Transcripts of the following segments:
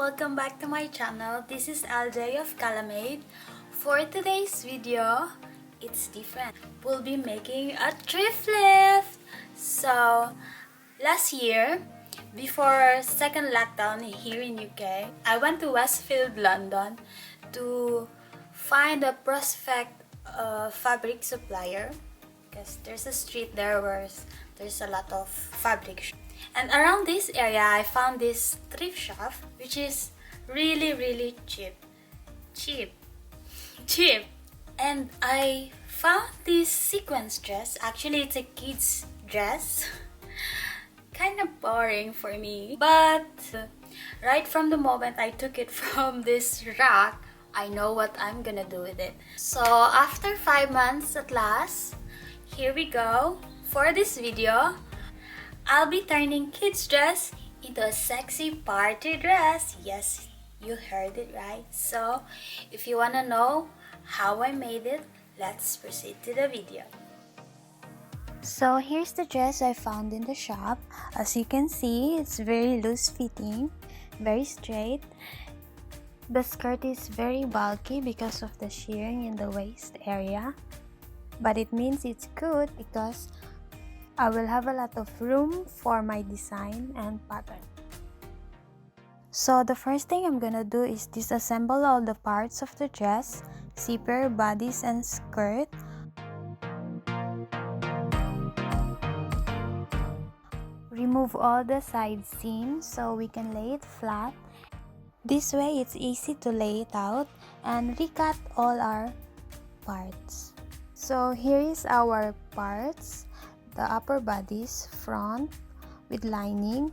Welcome back to my channel. This is LJ of Calamade. For today's video, it's different. We'll be making a thrift lift. So, last year, before second lockdown here in UK, I went to Westfield London to find a prospect fabric supplier because there's a street there where there's a lot of fabric. And around this area, I found this thrift shop, which is really cheap. Cheap. And I found this sequence dress. Actually, it's a kid's dress. Kind of boring for me. But right from the moment I took it from this rack, I know what I'm gonna do with it. So after 5 months at last, here we go. For this video, I'll be turning kids' dress into a sexy party dress. Yes, you heard it right. So, if you wanna know how I made it, let's proceed to the video. So, here's the dress I found in the shop. As you can see, it's very loose fitting, very straight. The skirt is very bulky because of the shearing in the waist area. But it means it's good because I will have a lot of room for my design and pattern. So the first thing I'm gonna do is disassemble all the parts of the dress, zipper, bodice, and skirt. Remove all the side seams so we can lay it flat. This way it's easy to lay it out, and recut all our parts. So here is our parts. The upper bodice, front with lining,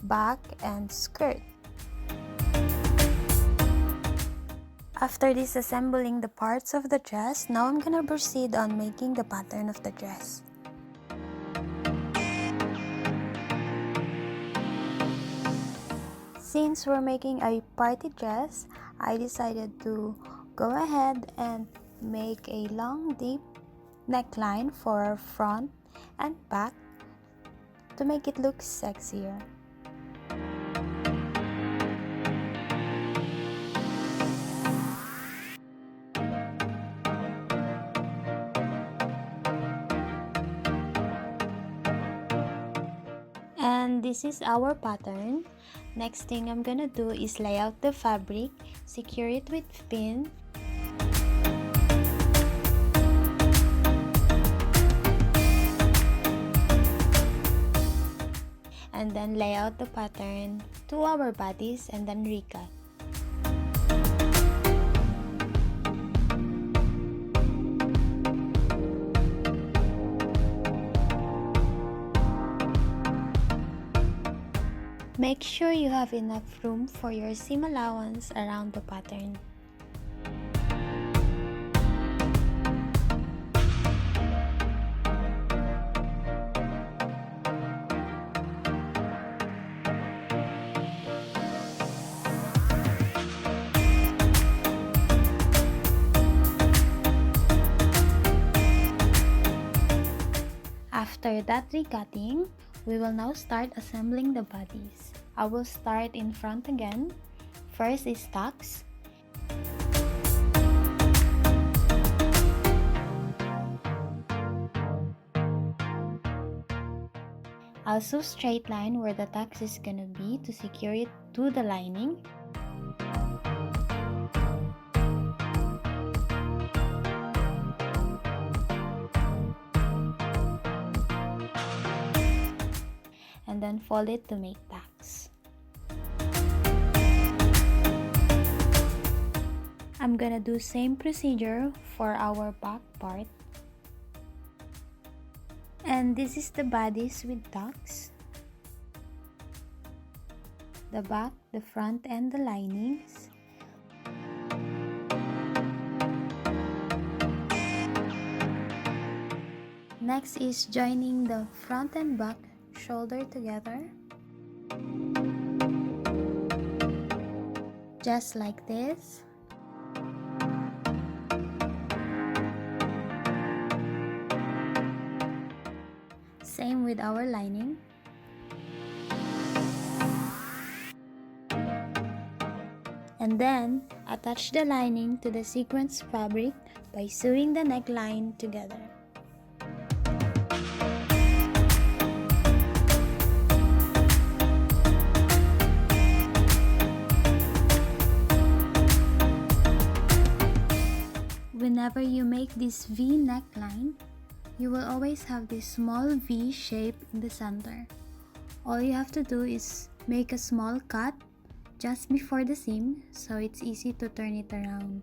back, and skirt. After disassembling the parts of the dress, now I'm gonna proceed on making the pattern of the dress. Since we're making a party dress, I decided to go ahead and make a long deep neckline for front and back to make it look sexier. And this is our pattern. Next thing I'm gonna do is lay out the fabric, secure it with pin, and then lay out the pattern to our bodies and then recut. Make sure you have enough room for your seam allowance around the pattern. After that recutting, we will now start assembling the bodies. I will start in front again. First is tucks. Also straight line where the tucks is gonna be to secure it to the lining. And then fold it to make tacks. I'm gonna do same procedure for our back part. And this is the bodice with tucks. The back, the front, and the linings. Next is joining the front and back shoulder together, just like this. Same with our lining. And then attach the lining to the sequence fabric by sewing the neckline together. Whenever you make this V neckline, you will always have this small V shape in the center. All you have to do is make a small cut just before the seam so it's easy to turn it around.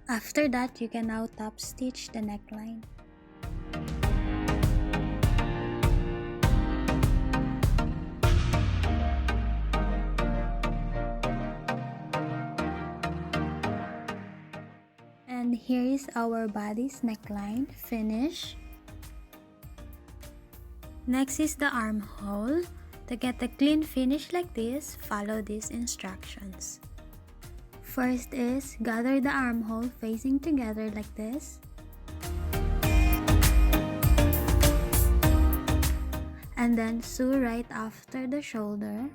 After that, you can now top stitch the neckline. And here is our body's neckline finish. Next is the armhole. To get a clean finish like this, follow these instructions. First is gather the armhole facing together like this. And then sew right after the shoulder.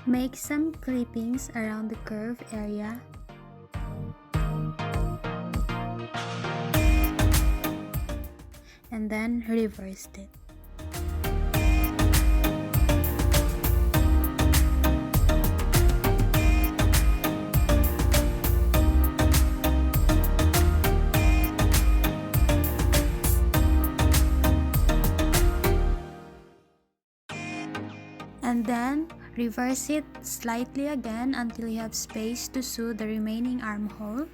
Make some clippings around the curve area. And then reverse it. And then reverse it slightly again until you have space to sew the remaining armhole.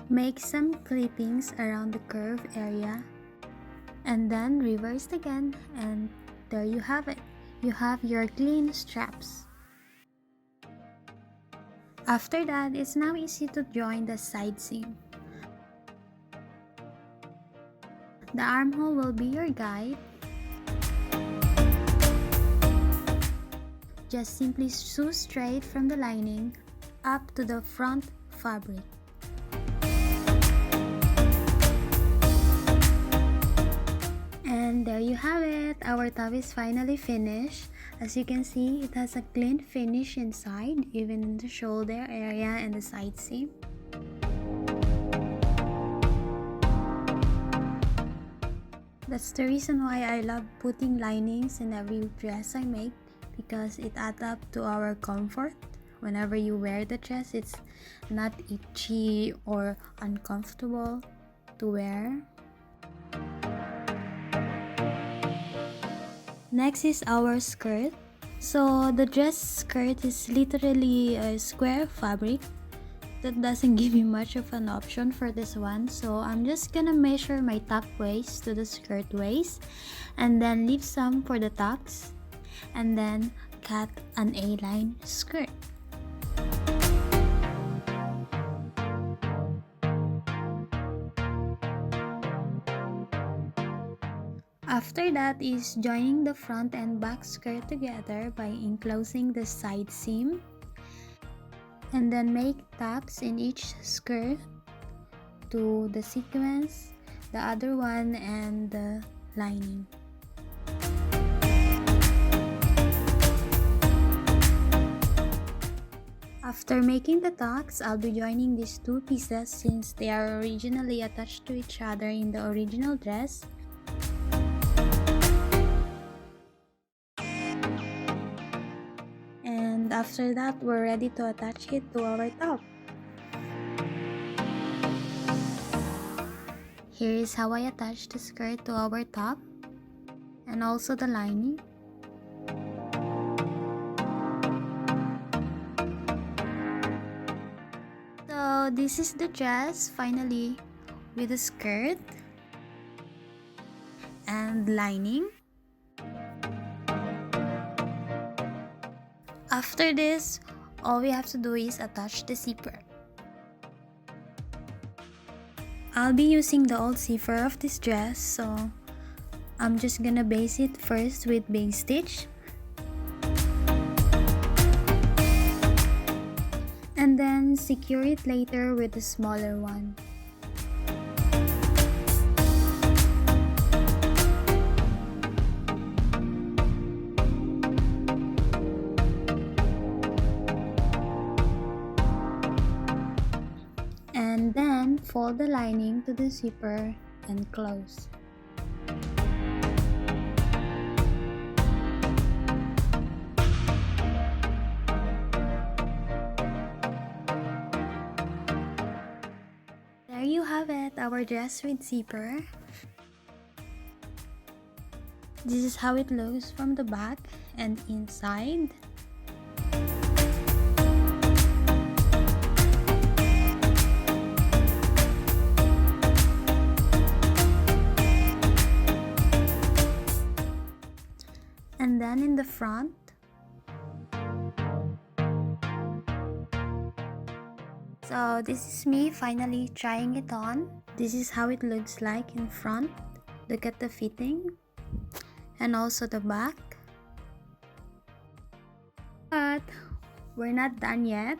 Make some clippings around the curve area and then reverse again, and there you have it. You have your clean straps. After that, it's now easy to join the side seam. The armhole will be your guide. Just simply sew straight from the lining up to the front fabric. And there you have it. Our top is finally finished. As you can see, it has a clean finish inside, even in the shoulder area and the side seam. That's the reason why I love putting linings in every dress I make, because it adds up to our comfort. Whenever you wear the dress, it's not itchy or uncomfortable to wear. Next is our skirt. So the dress skirt is literally a square fabric that doesn't give you much of an option for this one. So I'm just gonna measure my top waist to the skirt waist and then leave some for the tucks and then cut an A-line skirt. After that is joining the front and back skirt together by enclosing the side seam, and then make tucks in each skirt to the sequence, the other one, and the lining. After making the tucks, I'll be joining these two pieces since they are originally attached to each other in the original dress. And after that, we're ready to attach it to our top. Here is how I attach the skirt to our top and also the lining. So this is the dress finally with the skirt and lining. After this, all we have to do is attach the zipper. I'll be using the old zipper of this dress, so I'm just gonna base it first with big stitch. And then secure it later with a smaller one. And then fold the lining to the zipper and close. There you have it, our dress with zipper. This is how it looks from the back and inside. And then in the front, so this is me finally trying it on. This is how it looks like in front. Look at the fitting and also the back. But we're not done yet.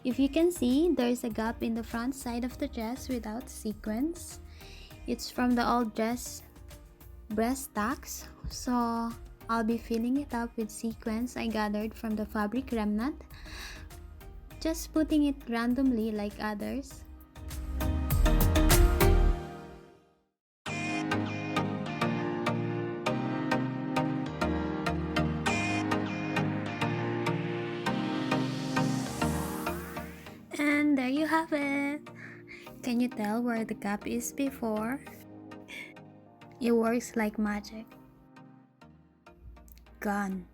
If you can see, there's a gap in the front side of the dress without sequins. It's from the old dress breast tacks, so I'll be filling it up with sequins I gathered from the fabric remnant, just putting it randomly like others. And there you have it. Can you tell where the gap is before? It works like magic. Gone.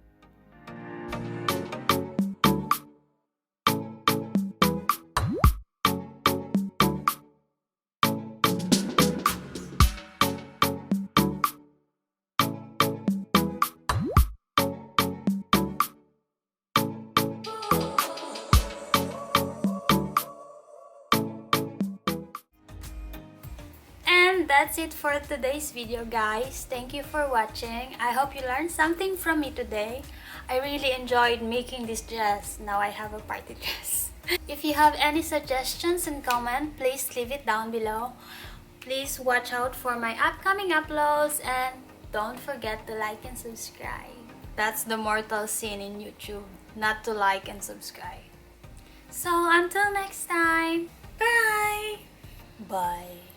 And that's it for today's video, guys. Thank you for watching. I hope you learned something from me today. I really enjoyed making this dress. Now I have a party dress. If you have any suggestions and comment, please leave it down below. Please watch out for my upcoming uploads and don't forget to like and subscribe. That's the mortal sin in YouTube, not to like and subscribe. So until next time, bye! Bye.